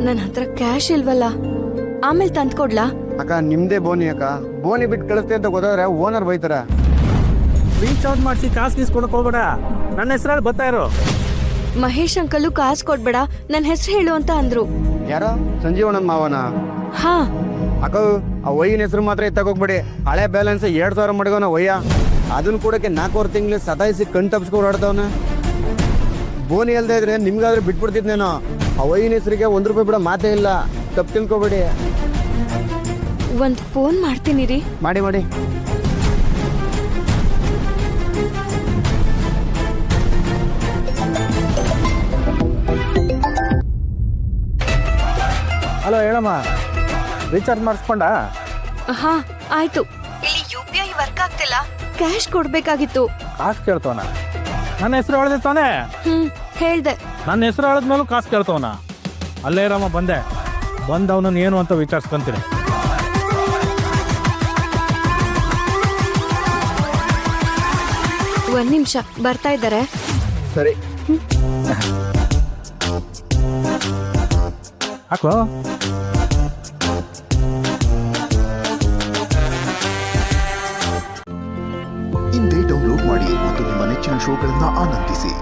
ನನ್ನ ಹತ್ರ ಕ್ಯಾಶ್ ಇಲ್ವಲ್ಲ, ಆಮೇಲೆ ತಂದ್ಕೊಡ್ಲಾ? ಅಕ್ಕ ನಿಮ್ದೇ ಬೋನಿ ಅಕ್ಕ, ಬೋನಿ ಬಿಟ್ಟು ಕಳಿಸ್ತೆ ಅಂತ ಗೊತ್ತಾದ್ರೆ ಓನರ್ ಬೈತಾರ. ರೀಚಾರ್ಜ್ ಮಾಡಿಸಿ ಕಾಸು ಗೀಸ್ಕೊಡಕ್ ಹೋಗ್ಬೇಡ, ನನ್ನ ಹೆಸರಲ್ಲಿ ಬರ್ತಾ ಇರೋ. ಮಹೇಶ್ ಅಂಕಲು ಕಾಸು ಕೊಡ್ಬೇಡ, ನನ್ನ ಹೆಸರು ಹೇಳು ಅಂತ ಅಂದ್ರು. ಯಾರೋ ಸಂಜೀವಣ್ಣನ ಮಾವನ? ಹಾ. ಅಕ್ಕ ಆ ಒಯ್ಯಿನ ಹೆಸರು ಮಾತ್ರ ಎತ್ತಕೋಗ್ಬೇಡಿ. ಹಳೆ ಬ್ಯಾಲೆನ್ಸ್ 2,000 ಮಡ್ಗೋನ ಒಯ್ಯ, ಅದನ್ನ ಕೂಡಕ್ಕೆ 4 ತಿಂಗಳು ಸತಾಯಿಸಿ ಕಣ್ ತಪ್ಪಿಸ್ಕೊಂಡು ಓಡಾಡ್ತವನ. ಬೋನಿ ಅಲ್ದೇ ಇದ್ರೆ ನಿಮ್ಗಾದ್ರೂ ಬಿಟ್ಬಿಡ್ತಿದ್ನೇನೋ. ಆ ಒಯ್ಯಿನ ಹೆಸರಿಗೆ 1 ರೂಪಾಯಿ ಬಿಡೋ ಮಾತೇ ಇಲ್ಲ, ತಪ್ಪು ತಿಳ್ಕೊಬೇಡಿ. ಒಂದ್ ಫೋನ್ ಮಾಡ್ತೀನಿ ರೀ. ಮಾಡಿ ಮಾಡಿ. ಹಲೋ ಹೇಳಮ್ಮ, ರೀಚಾರ್ಜ್ ಮಾಡಿಸ್ಕೊಂಡ? ಹಾ ಆಯ್ತು. ಇಲ್ಲಿ UPI ವರ್ಕ್ ಆಗ್ತಿಲ್ಲ, ಕ್ಯಾಶ್ ಕೊಡ್ಬೇಕಾಗಿತ್ತು. ಕಾಸು ಕೇಳ್ತವನ? ನನ್ನ ಹೆಸರು ಹೇಳ್ದೆ ತಾನೇ? ಹೇಳ್ದೆ. ನನ್ನ ಹೆಸರು ಹೇಳಿದ್ಮೇಲೂ ಕಾಸು ಕೇಳ್ತವನ? ಅಲ್ಲೇ ಇರಮ್ಮ, ಬಂದೆ. ಬಂದವನನ್ನು ಏನು ಅಂತ ವಿಚಾರಿಸ್ಕೊಂತೀನಿ. ಒಂದ್ ನಿಮಿಷ, ಬರ್ತಾ ಇದ್ದಾರೆ. ಸರಿ. ಹಾಕೋ. ಇಂದೇ ಡೌನ್ಲೋಡ್ ಮಾಡಿ ಮತ್ತು ನಿಮ್ಮ ನೆಚ್ಚಿನ ಶೋಗಳನ್ನು ಆನಂದಿಸಿ.